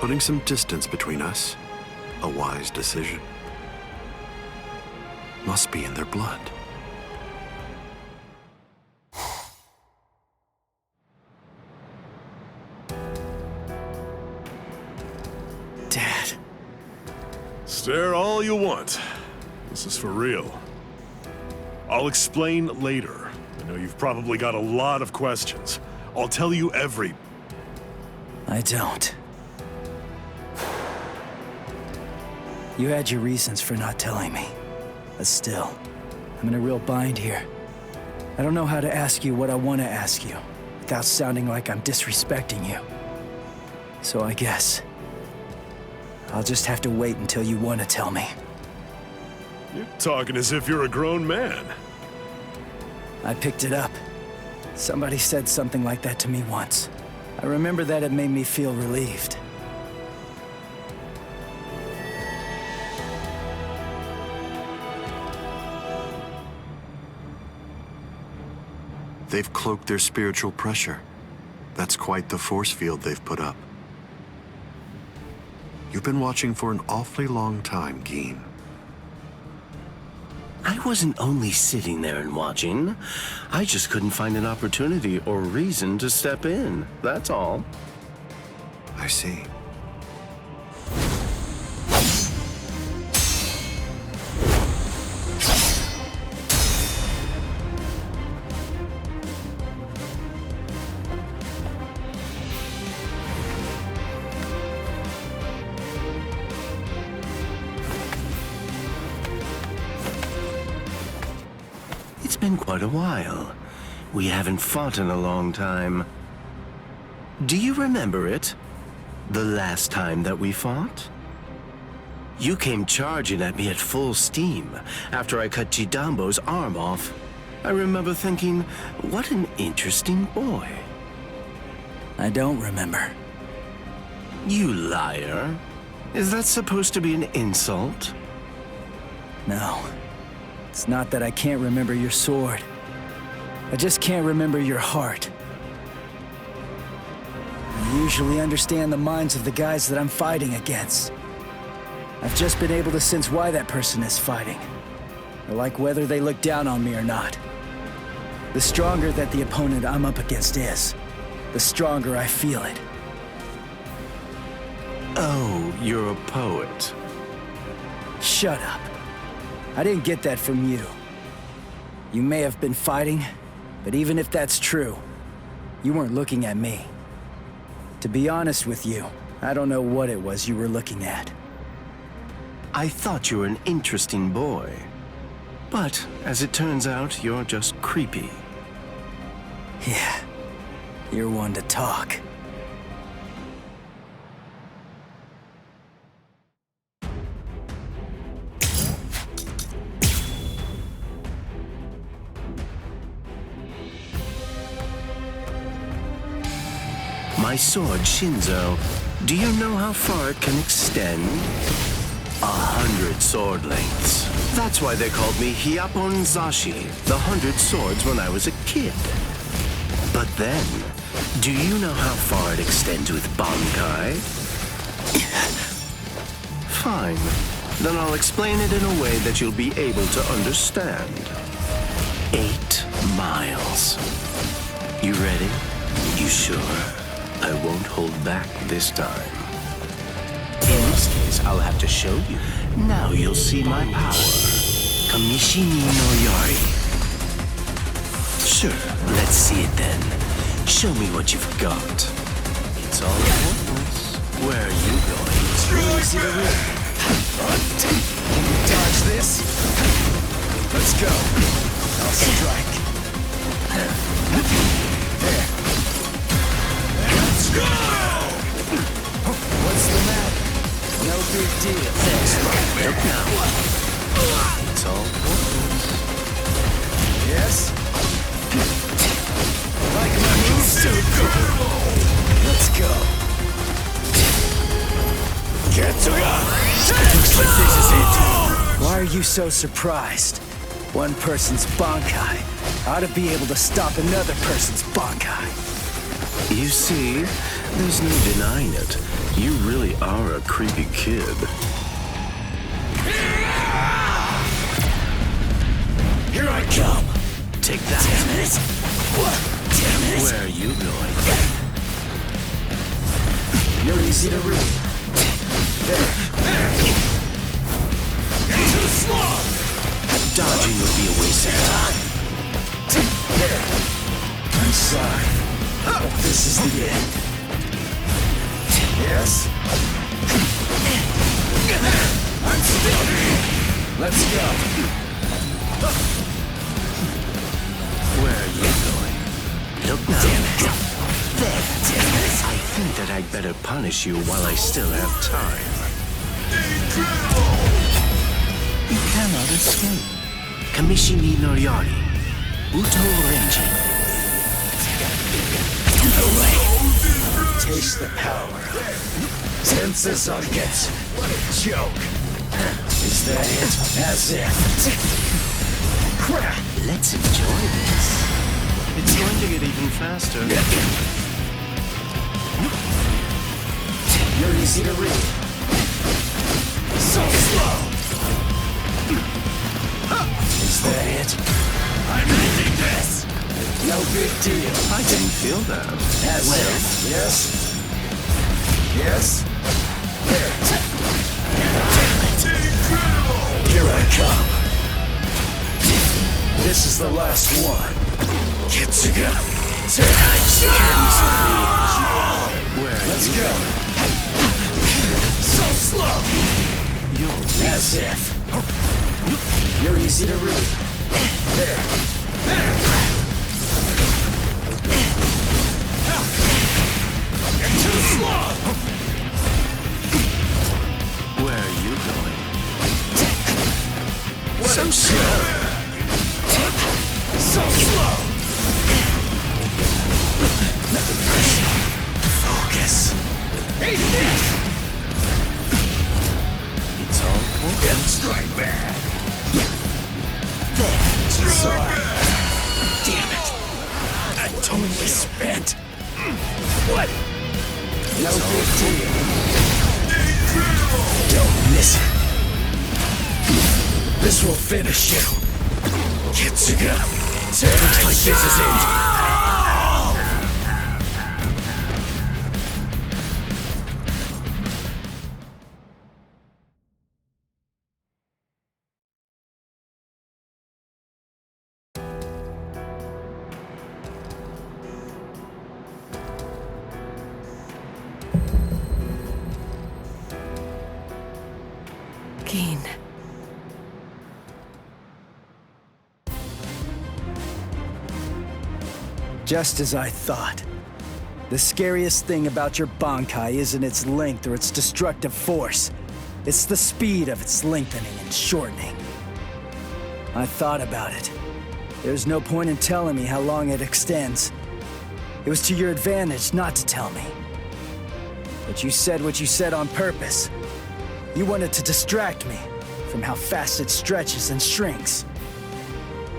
Putting some distance between us, a wise decision. Must be in their blood. Dad. Stare all you want. This is for real. I'll explain later. I know you've probably got a lot of questions. I'll tell you every... I don't. You had your reasons for not telling me. But still, I'm in a real bind here. I don't know how to ask you what I want to ask you, without sounding like I'm disrespecting you. So I guess I'll just have to wait until you want to tell me. You're talking as if you're a grown man. I picked it up. Somebody said something like that to me once. I remember that it made me feel relieved. They've cloaked their spiritual pressure. That's quite the force field they've put up. You've been watching for an awfully long time, Geen. I wasn't only sitting there and watching. I just couldn't find an opportunity or reason to step in, that's all. I see. It's been quite a while. We haven't fought in a long time. Do you remember it? The last time that we fought? You came charging at me at full steam after I cut Chidambo's arm off. I remember thinking, what an interesting boy. I don't remember. You liar. Is that supposed to be an insult? No. It's not that I can't remember your sword. I just can't remember your heart. I usually understand the minds of the guys that I'm fighting against. I've just been able to sense why that person is fighting. I like whether they look down on me or not. The stronger that the opponent I'm up against is, the stronger I feel it. Oh, you're a poet. Shut up. I didn't get that from you. You may have been fighting, but even if that's true, you weren't looking at me. To be honest with you, I don't know what it was you were looking at. I thought you were an interesting boy. But, as it turns out, you're just creepy. Yeah, you're one to talk. My sword, Shinzo, do you know how far it can extend? 100 sword lengths. That's why they called me Hyapon Zashi, the 100 swords when I was a kid. But then, do you know how far it extends with Bankai? Fine. Then I'll explain it in a way that you'll be able to understand. 8 miles. You ready? You sure? I won't hold back this time. In this case, I'll have to show you. Now you'll see my power. Kamishini no Yari. Sure, let's see it then. Show me what you've got. It's all effortless. Where are you going? It's really easy to win. Can you dodge this? Let's go. I'll strike. There. Let's go! What's the matter? No big deal. Look now. It's all effortless. Yes? Like my moves? So cool. Let's go. Looks like this is it. Why are you so surprised? One person's Bankai ought to be able to stop another person's Bankai. You see, there's no denying it. You really are a creepy kid. Here I come! Take that. Damn it! Damn it! Where are you going? You're easy to read. There. You're too slow! Dodging would be a waste of time. There. I'm sorry, but this is the end. Yes? I'm still here! Let's go! Where are you going? Look now. Damn it! There. Damn it! I think that I'd better punish you while I still have time. You cannot escape. Kamishimi no Yari. Uto Renji. No way! Taste the power. Senses on Getsu. Joke. Is that it? As if. Crap! Let's enjoy this. It's going to get even faster. You're easy to read. So slow! Is that it? I'm ending this! No big deal. I didn't feel that. As if. Yes? Yes? There. Here I come. This is the last one. Kitsuga. Let's go. So slow. As if. You're easy to read. There. You're too slow. Where are you going? So slow. So slow. Focus. Eat this. It's all over. Strike back. Sorry. Damn it. I'm totally spent. What? No big deal. Don't miss it. This will finish you. Kitsuga. Looks like this is it. Keen. Just as I thought. The scariest thing about your Bankai isn't its length or its destructive force. It's the speed of its lengthening and shortening. I thought about it. There's no point in telling me how long it extends. It was to your advantage not to tell me. But you said what you said on purpose. You wanted to distract me from how fast it stretches and shrinks.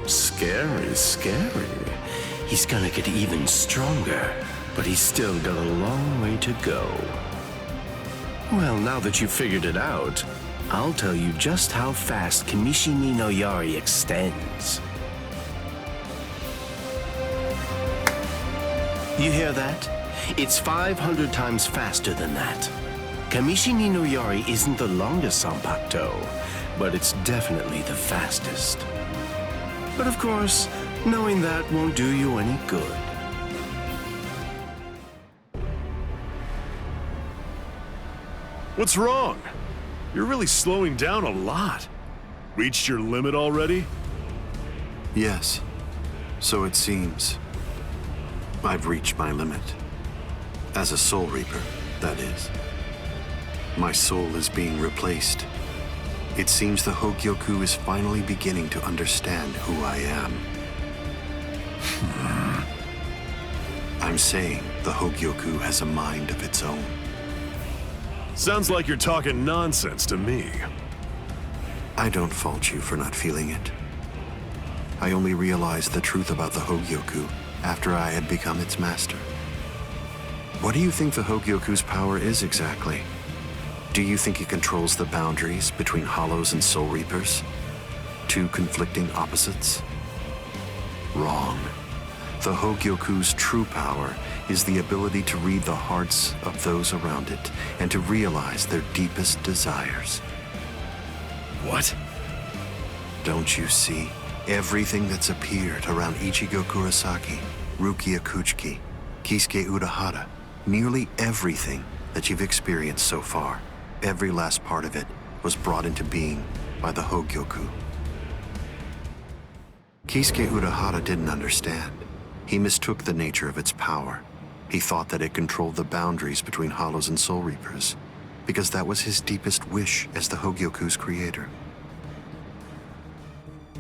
Scary, scary. He's gonna get even stronger, but he's still got a long way to go. Well, now that you've figured it out, I'll tell you just how fast Kamishimi no Yari extends. You hear that? It's 500 times faster than that. Kamishimi no Yari isn't the longest Sanpakuto, but it's definitely the fastest. But of course, knowing that won't do you any good. What's wrong? You're really slowing down a lot. Reached your limit already? Yes, so it seems. I've reached my limit. As a Soul Reaper, that is. My soul is being replaced. It seems the Hogyoku is finally beginning to understand who I am. I'm saying the Hogyoku has a mind of its own. Sounds like you're talking nonsense to me. I don't fault you for not feeling it. I only realized the truth about the Hogyoku after I had become its master. What do you think the Hogyoku's power is exactly? Do you think it controls the boundaries between Hollows and Soul Reapers? Two conflicting opposites? Wrong. The Hogyoku's true power is the ability to read the hearts of those around it and to realize their deepest desires. What? Don't you see? Everything that's appeared around Ichigo Kurosaki, Rukia Kuchiki, Kisuke Urahara, nearly everything that you've experienced so far, every last part of it was brought into being by the Hogyoku. Kisuke Urahara didn't understand. He mistook the nature of its power. He thought that it controlled the boundaries between Hollows and Soul Reapers, because that was his deepest wish as the Hogyoku's creator.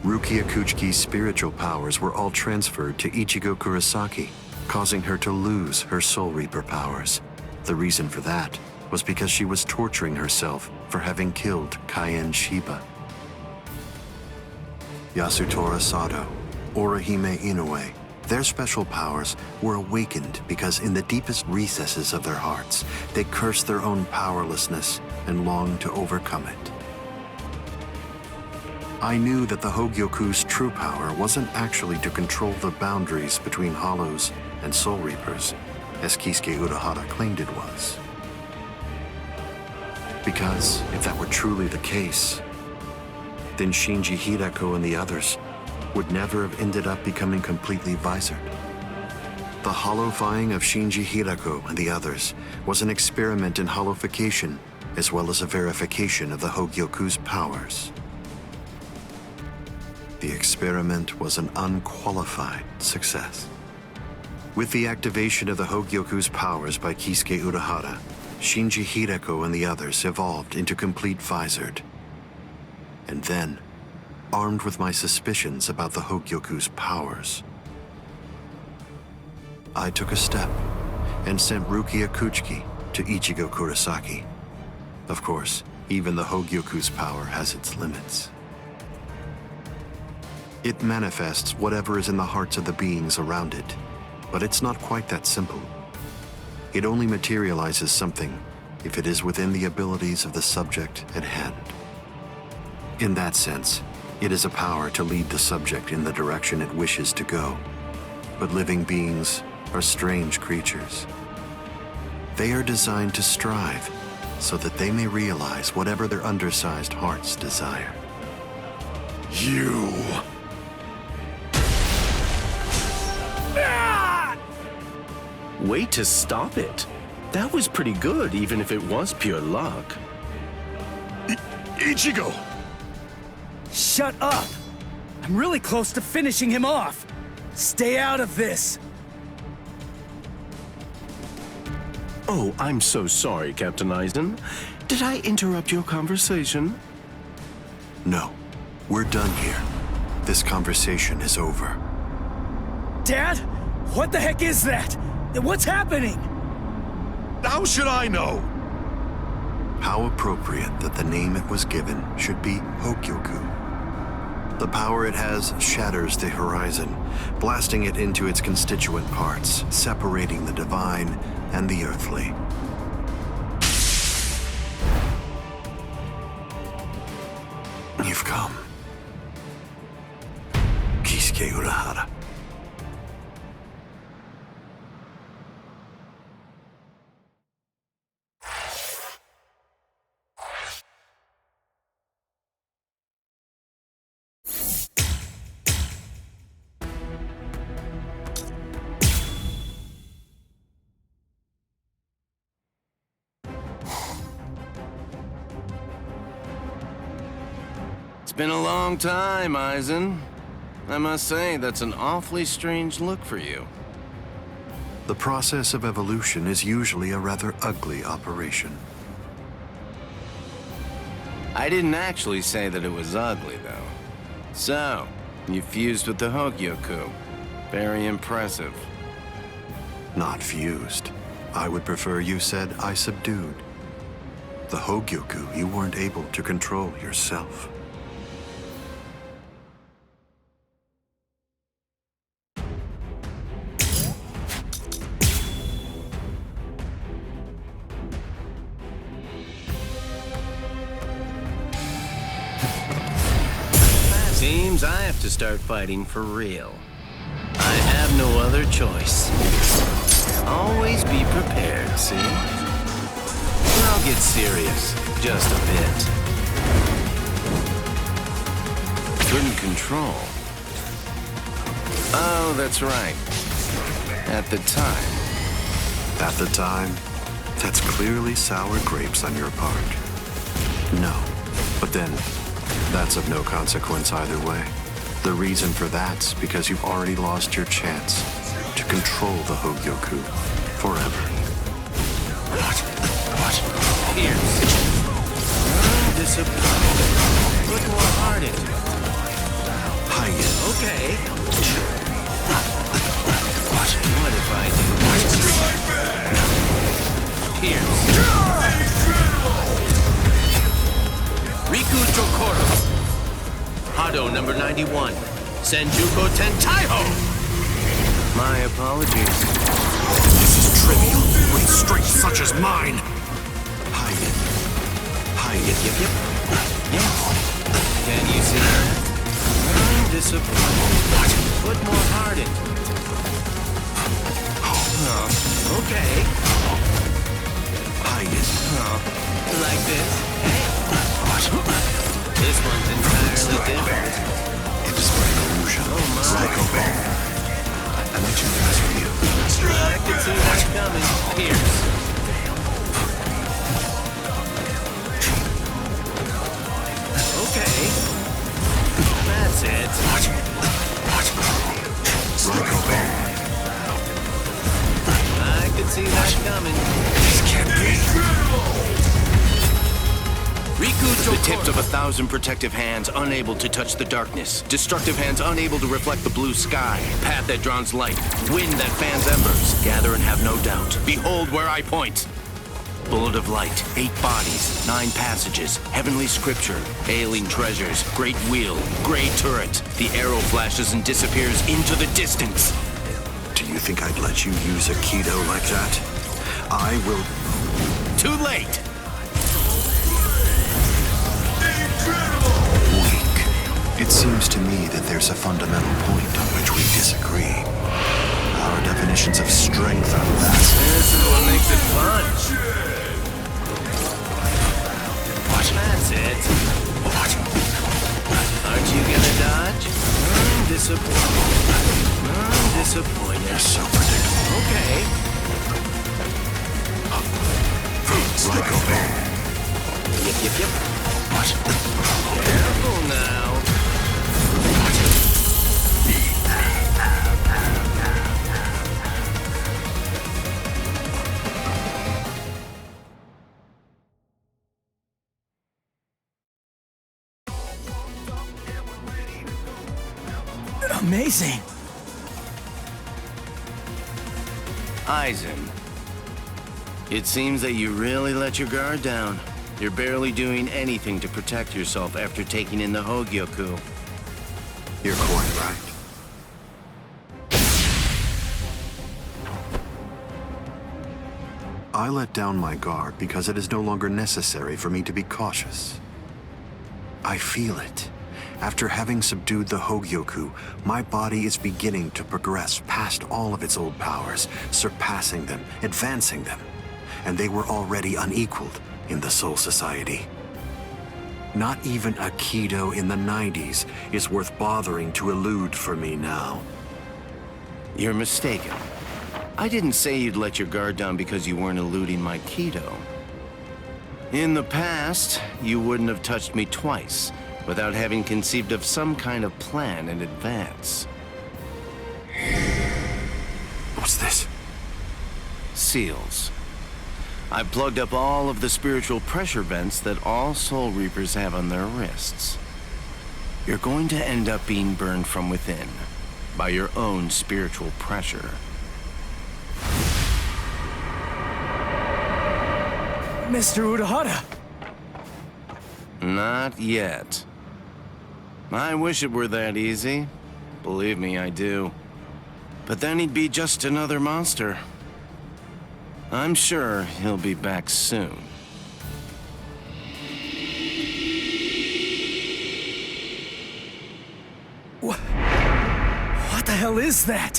Rukia Kuchiki's spiritual powers were all transferred to Ichigo Kurosaki, causing her to lose her Soul Reaper powers. The reason for that was because she was torturing herself for having killed Kaien Shiba. Yasutora Sado, Orihime Inoue, their special powers were awakened because in the deepest recesses of their hearts, they cursed their own powerlessness and longed to overcome it. I knew that the Hogyoku's true power wasn't actually to control the boundaries between Hollows and Soul Reapers, as Kisuke Urahara claimed it was. Because if that were truly the case, then Shinji Hideko and the others would never have ended up becoming completely visored. The hollowifying of Shinji Hideko and the others was an experiment in hollowification, as well as a verification of the Hogyoku's powers. The experiment was an unqualified success. With the activation of the Hogyoku's powers by Kisuke Urahara, Shinji Hideko and the others evolved into complete visored. And then, armed with my suspicions about the Hogyoku's powers, I took a step and sent Rukia Kuchiki to Ichigo Kurosaki. Of course, even the Hogyoku's power has its limits. It manifests whatever is in the hearts of the beings around it, but it's not quite that simple. It only materializes something if it is within the abilities of the subject at hand. In that sense, it is a power to lead the subject in the direction it wishes to go. But living beings are strange creatures. They are designed to strive so that they may realize whatever their undersized hearts desire. You... Way to stop it. That was pretty good, even if it was pure luck. Ichigo! Shut up! I'm really close to finishing him off. Stay out of this. Oh, I'm so sorry, Captain Eisen. Did I interrupt your conversation? No, we're done here. This conversation is over. Dad? What the heck is that? What's happening? How should I know? How appropriate that the name it was given should be Hogyoku. The power it has shatters the horizon, blasting it into its constituent parts, separating the divine and the earthly. You've come. Kisuke Urahara. It's been a long time, Eisen. I must say, that's an awfully strange look for you. The process of evolution is usually a rather ugly operation. I didn't actually say that it was ugly, though. So, you fused with the Hogyoku. Very impressive. Not fused. I would prefer you said I subdued. The Hogyoku you weren't able to control yourself. Seems I have to start fighting for real. I have no other choice. Always be prepared, see? I'll get serious, just a bit. Couldn't control. Oh, that's right. At the time. At the time, that's clearly sour grapes on your part. No, but then, that's of no consequence either way. The reason for that's because you've already lost your chance to control the Hogyoku forever. What? Pierce. Disappointed. Put more heart into it. Hiya. Okay. What if I do? Pierce. Riku Jokoro. Hado number 91. Senjuko Tentaiho. My apologies. This is trivial with strength such as mine. Hiya. Yep. Yes. Can you see that? I'm disappointed. Put more heart into it. Okay. Hiya. Like this? This one's entirely different. It is my illusion. Oh my. Psycho Ball. I let you pass with you. I could see that coming. Pierce. Okay. That's it. Psycho Ball. I could see that coming. This can't be. Riku Jokoro. The tips of 1,000 protective hands unable to touch the darkness. Destructive hands unable to reflect the blue sky. Path that draws light. Wind that fans embers. Gather and have no doubt. Behold where I point. Bullet of light. 8 bodies. 9 passages. Heavenly scripture. Ailing treasures. Great wheel. Gray turret. The arrow flashes and disappears into the distance. Do you think I'd let you use a Kido like that? I will... Too late! Weak. It seems to me that there's a fundamental point on which we disagree. Our definitions of strength are vast. This is what makes it fun. That's it. Aren't you gonna dodge? I'm disappointed. You're so predictable. Okay. Psycho Ball. Yep. Careful now. Amazing. Aizen. It seems that you really let your guard down. You're barely doing anything to protect yourself after taking in the Hogyoku. You're quite right. I let down my guard because it is no longer necessary for me to be cautious. I feel it. After having subdued the Hogyoku, my body is beginning to progress past all of its old powers, surpassing them, advancing them. And they were already unequaled in the Soul Society. Not even a Kido in the 90s is worth bothering to elude for me now. You're mistaken. I didn't say you'd let your guard down because you weren't eluding my Kido. In the past, you wouldn't have touched me twice without having conceived of some kind of plan in advance. What's this? Seals. I plugged up all of the spiritual pressure vents that all Soul Reapers have on their wrists. You're going to end up being burned from within by your own spiritual pressure. Mr. Urahara! Not yet. I wish it were that easy. Believe me, I do. But then he'd be just another monster. I'm sure he'll be back soon. the hell is that?